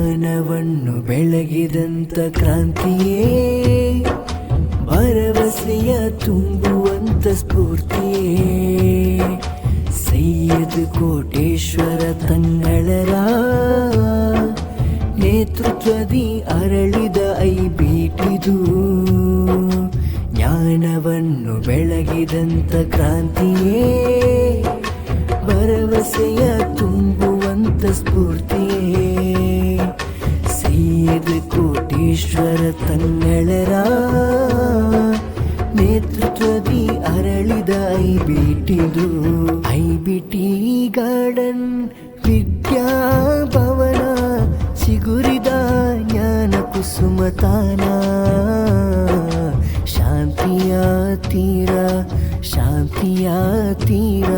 ಜ್ಞಾನವನ್ನು ಬೆಳಗಿದಂತ ಕ್ರಾಂತಿಯೇ, ಭರವಸೆಯ ತುಂಬುವಂತ ಸ್ಫೂರ್ತಿಯೇ, ಸೈಯದ್ ಕೋಟೇಶ್ವರ ತಂಗಳರ ನೇತೃತ್ವದಿ ಅರಳಿದ ಐಬಿಟಿದು. ಜ್ಞಾನವನ್ನು ಬೆಳಗಿದಂತ ಕ್ರಾಂತಿಯೇ, ಭರವಸೆಯ ತುಂಬುವಂತ ಸ್ಫೂರ್ತಿಯೇ, ಸೈಯದ್ ಕೋಟೇಶ್ವರ ತಂಗಳರ ನೇತೃತ್ವದಿ ಅರಳಿದ ಐಬಿಟಿದು. ಐಬಿಟಿ ಗಾರ್ಡನ್ ವಿದ್ಯಾಭವನ ಸಿಗುರಿದ ಜ್ಞಾನ ಕುಸುಮತಾನ, ಶಾಂತಿಯ ತೀರ, ಶಾಂತಿಯ ತೀರ,